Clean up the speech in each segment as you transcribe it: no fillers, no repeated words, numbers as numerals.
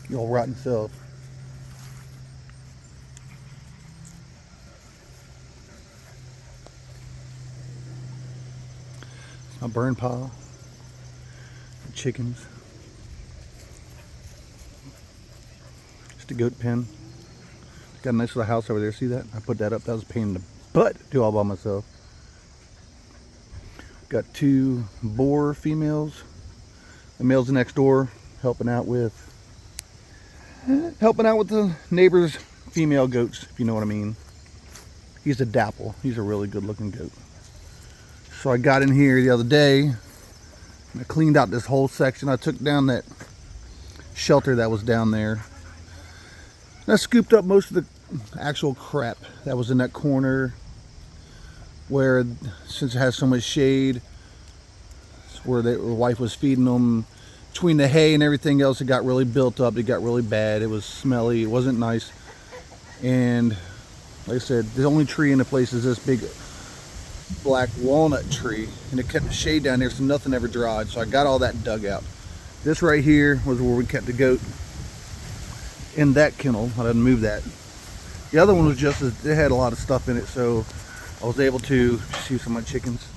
You all rotten self. It's my burn pile. The chickens. Just a goat pen. Got a nice little house over there. See that? I put that up. That was a pain in the butt to do all by myself. Got 2 boar females. The male's next door, helping out with the neighbor's female goats, if you know what I mean. He's a dapple. He's a really good looking goat. So I got in here the other day and I cleaned out this whole section. I took down that shelter that was down there. And I scooped up most of the actual crap that was in that corner where, since it has so much shade, where the wife was feeding them, between the hay and everything else, it got really built up. It got really bad. It was smelly. It wasn't nice. And like I said, the only tree in the place is this big black walnut tree, and it kept the shade down there, so nothing ever dried. So I got all that dug out. This right here was where we kept the goat in that kennel. I didn't move that. The other one was just, it had a lot of stuff in it, so I was able to see some of my chickens.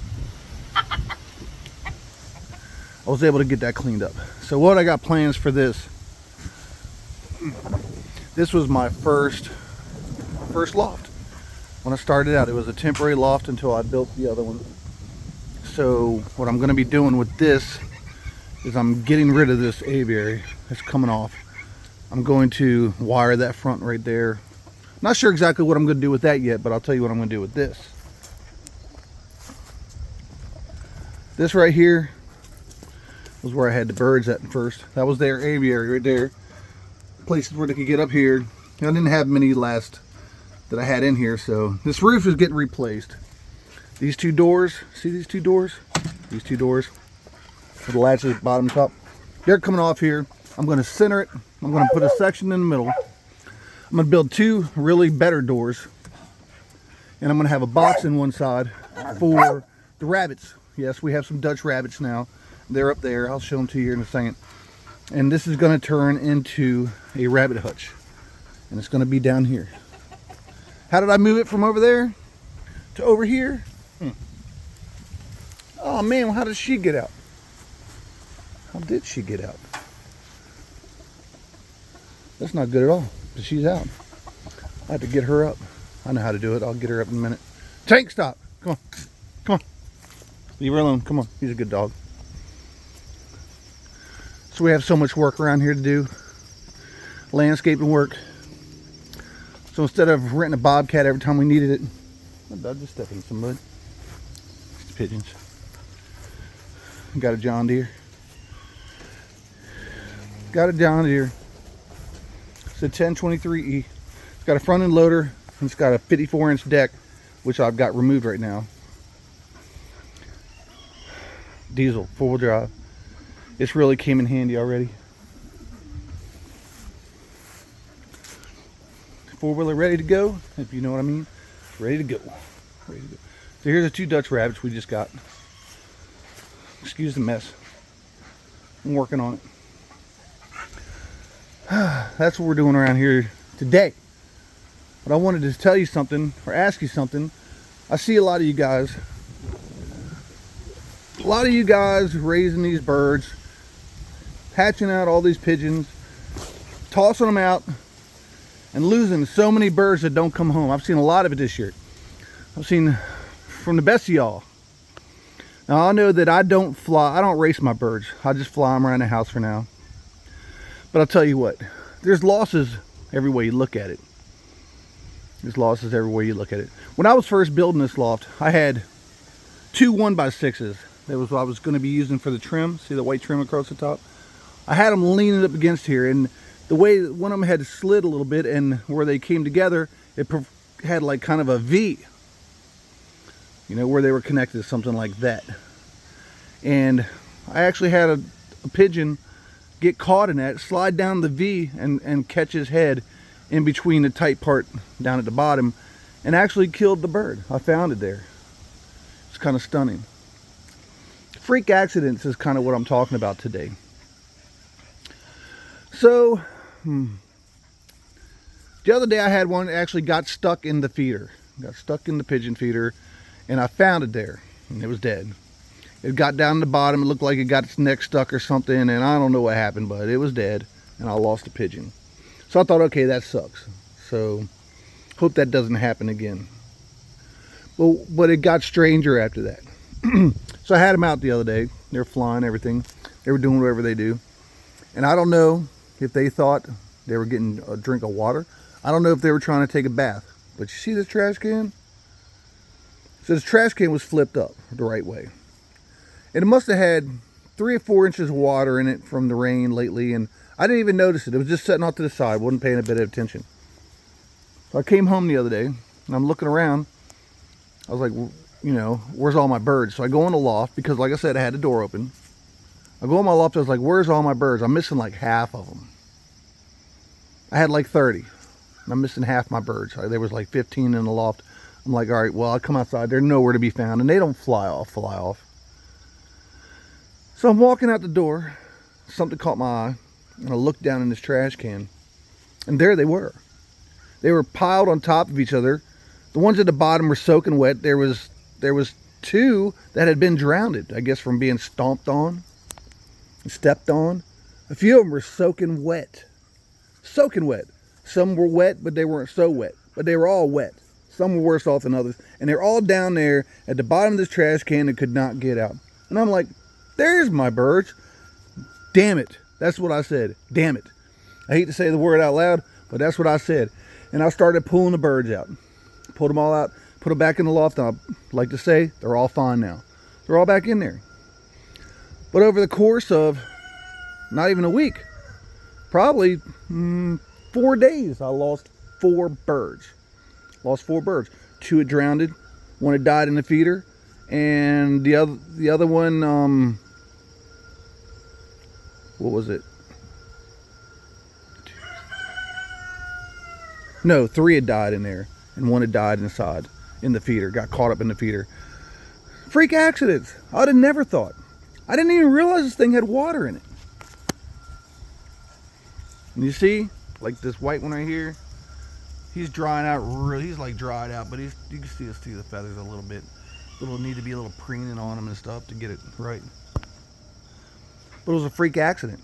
I was able to get that cleaned up. So what I got plans for this? This was my first loft. When I started out, it was a temporary loft until I built the other one. So what I'm going to be doing with this is I'm getting rid of this aviary that's coming off. I'm going to wire that front right there. Not sure exactly what I'm going to do with that yet, but I'll tell you what I'm going to do with this. This right here was where I had the birds at first. That was their aviary right there. Places where they could get up here. I didn't have many last that I had in here, so this roof is getting replaced. These 2 doors, see these 2 doors? These 2 doors with the latches bottom top. They're coming off here. I'm going to center it. I'm going to put a section in the middle. I'm going to build 2 really better doors. And I'm going to have a box in one side for the rabbits. Yes, we have some Dutch rabbits now. They're up there. I'll show them to you here in a second. And this is going to turn into a rabbit hutch. And it's going to be down here. How did I move it from over there to over here? Oh man, well, how did she get out? How did she get out? That's not good at all, but she's out. I have to get her up. I know how to do it. I'll get her up in a minute. Tank, stop. Come on. Come on. Leave her alone. Come on. He's a good dog. So we have so much work around here to do. Landscaping work. So instead of renting a bobcat every time we needed it, I'll just step in some mud. It's pigeons. Got a John Deere. Got a John Deere. It's a 1023E. It's got a front end loader, and it's got a 54-inch deck, which I've got removed right now. Diesel, 4-wheel drive. It's really came in handy already. 4-wheeler ready to go, if you know what I mean. Ready to go. Ready to go. So here's the 2 Dutch rabbits we just got. Excuse the mess. I'm working on it. That's what we're doing around here today. But I wanted to tell you something, or ask you something. I see a lot of you guys raising these birds, hatching out all these pigeons, tossing them out, and losing so many birds that don't come home. I've seen a lot of it this year. I've seen from the best of y'all. Now I know that I don't race my birds. I just fly them around the house for now. But I'll tell you what, there's losses every way you look at it. There's losses every way you look at it. When I was first building this loft, I had 2 1x6s. That was what I was going to be using for the trim. See the white trim across the top? I had them leaning up against here, and the way one of them had slid a little bit, and where they came together, it had like kind of a V. You know, where they were connected, something like that. And I actually had a pigeon get caught in that, slide down the V and catch his head in between the tight part down at the bottom, and actually killed the bird. I found it there. It's kind of stunning. Freak accidents is kind of what I'm talking about today. So The other day I had one that actually got stuck in the feeder. Got stuck in the pigeon feeder, and I found it there, and it was dead. It got down to the bottom. It looked like it got its neck stuck or something, and I don't know what happened, but it was dead, and I lost a pigeon. So I thought, okay, that sucks. So hope that doesn't happen again. Well, but it got stranger after that. So I had them out the other day. They were flying, everything. They were doing whatever they do. And I don't know if they thought they were getting a drink of water. I don't know if they were trying to take a bath. But you see this trash can? So this trash can was flipped up the right way. And it must have had 3 or 4 inches of water in it from the rain lately. And I didn't even notice it. It was just sitting off to the side. Wasn't paying a bit of attention. So I came home the other day. And I'm looking around. I was like, you know, where's all my birds? So I go in the loft because, like I said, I had the door open. I go in my loft. I was like, where's all my birds? I'm missing like half of them. I had like 30. I'm missing half my birds. There was like 15 in the loft. I'm like, all right, well, I'll come outside. They're nowhere to be found, and they don't fly off. So I'm walking out the door. Something caught my eye, and I looked down in this trash can, and there they were. They were piled on top of each other. The ones at the bottom were soaking wet. There was 2 that had been drowned, I guess, from being stomped on, stepped on. A few of them were soaking wet. Soaking wet. Some were wet, but they weren't so wet. But they were all wet. Some were worse off than others. And they're all down there at the bottom of this trash can and could not get out. And I'm like, there's my birds. Damn it. That's what I said. Damn it. I hate to say the word out loud, but that's what I said. And I started pulling the birds out. Pulled them all out, put them back in the loft. And I'd like to say they're all fine now. They're all back in there. But over the course of not even a week, probably 4 days, I lost 4 birds. Lost 4 birds. 2 had drowned, 1 had died in the feeder, and the other one, what was it? No, 3 had died in there, and 1 had died inside in the feeder. Got caught up in the feeder. Freak accidents. I'd have never thought. I didn't even realize this thing had water in it. And you see, like this white one right here, he's drying out. He's like dried out, but you can see the feathers a little bit. Need to be a little preening on them and stuff to get it right. But it was a freak accident.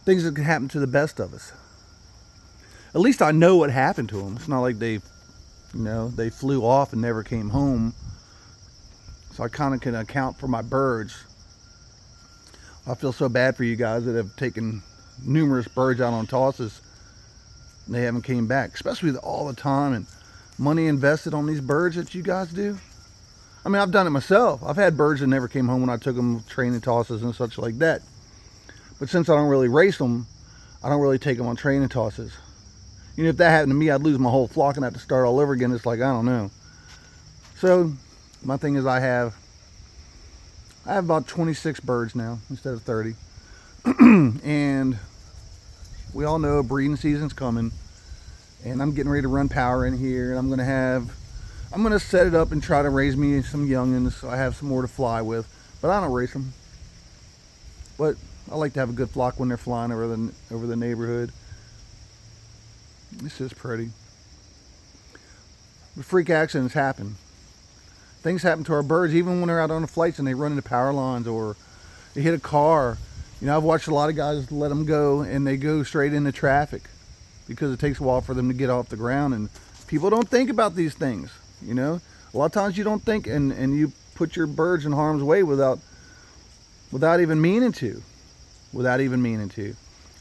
Things that can happen to the best of us. At least I know what happened to them. It's not like they flew off and never came home. So I kind of can account for my birds. I feel so bad for you guys that have taken numerous birds out on tosses and they haven't came back, especially with all the time and money invested on these birds that you guys do. I mean, I've done it myself. I've had birds that never came home when I took them training tosses and such like that. But since I don't really race them, I don't really take them on training tosses. You know, if that happened to me, I'd lose my whole flock and have to start all over again. It's like, I don't know. So my thing is I have about 26 birds now instead of 30. And we all know breeding season's coming, and I'm getting ready to run power in here, and I'm gonna set it up and try to raise me some youngins so I have some more to fly with. But I don't race them. But I like to have a good flock when they're flying over the neighborhood. This is pretty. But freak accidents happen. Things happen to our birds even when they're out on the flights and they run into power lines or they hit a car. You know, I've watched a lot of guys let them go and they go straight into traffic because it takes a while for them to get off the ground, and people don't think about these things. You know, a lot of times you don't think, and you put your birds in harm's way without even meaning to.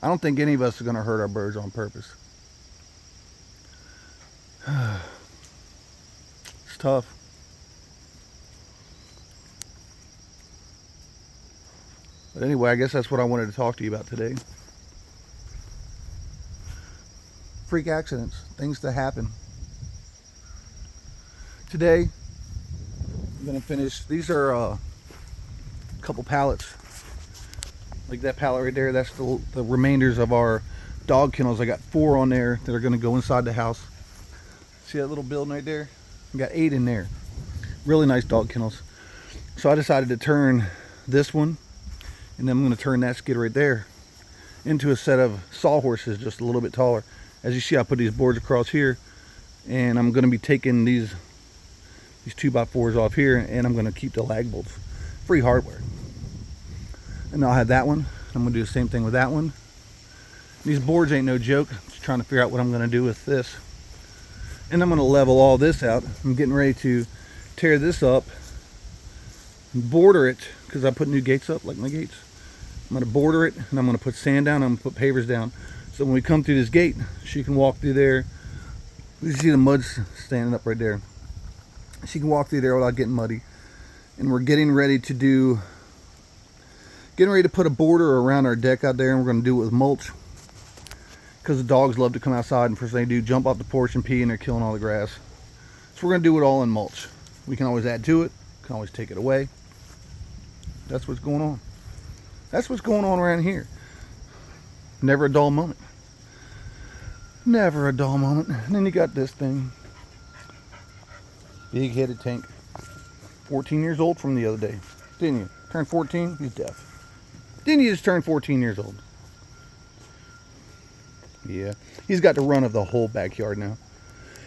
I don't think any of us are going to hurt our birds on purpose. It's tough. But anyway, I guess that's what I wanted to talk to you about today. Freak accidents, things that happen. Today, I'm going to finish. These are a couple pallets. Like that pallet right there, that's the remainders of our dog kennels. I got 4 on there that are going to go inside the house. See that little building right there? I got 8 in there. Really nice dog kennels. So I decided to turn this one, and then I'm going to turn that skid right there. into a set of sawhorses just a little bit taller. As you see, I put these boards across here, and I'm going to be taking these 2x4s off here, and I'm going to keep the lag bolts. Free hardware. And I'll have that one. I'm going to do the same thing with that one. These boards ain't no joke. Just trying to figure out what I'm going to do with this. And I'm going to level all this out. I'm getting ready to tear this up and border it, because I put new gates up, like my gates. I'm going to border it, and I'm going to put sand down, I'm going to put pavers down. So when we come through this gate, she can walk through there. You see the mud's standing up right there. She can walk through there without getting muddy. And we're getting ready to put a border around our deck out there, and we're going to do it with mulch. Because the dogs love to come outside, and first thing they do, jump off the porch and pee, and they're killing all the grass. So we're going to do it all in mulch. We can always add to it, can always take it away. That's what's going on. That's what's going on around here. Never a dull moment. Never a dull moment. And then you got this thing. Big headed tank. 14 years old from the other day. Didn't you? Turned 14? He's deaf. Didn't you just turn 14 years old? Yeah. He's got the run of the whole backyard now.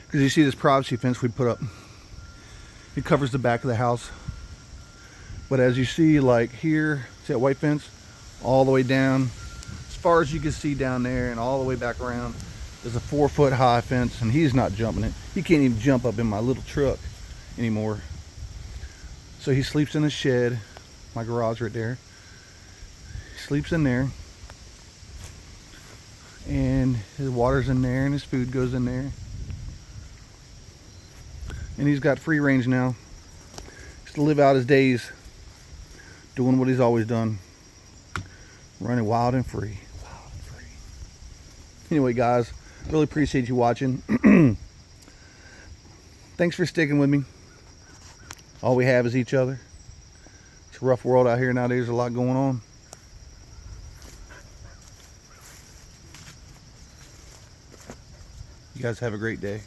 Because you see this privacy fence we put up. It covers the back of the house. But as you see, like here, see that white fence? All the way down, as far as you can see down there, and all the way back around, there's a 4-foot high fence, and he's not jumping it. He can't even jump up in my little truck anymore. So he sleeps in a shed, my garage right there. He sleeps in there, and his water's in there, and his food goes in there. And he's got free range now. Just to live out his days doing what he's always done. Running wild and free. Wild and free. Anyway, guys, really appreciate you watching. Thanks for sticking with me. All we have is each other. It's a rough world out here nowadays. There's a lot going on. You guys have a great day.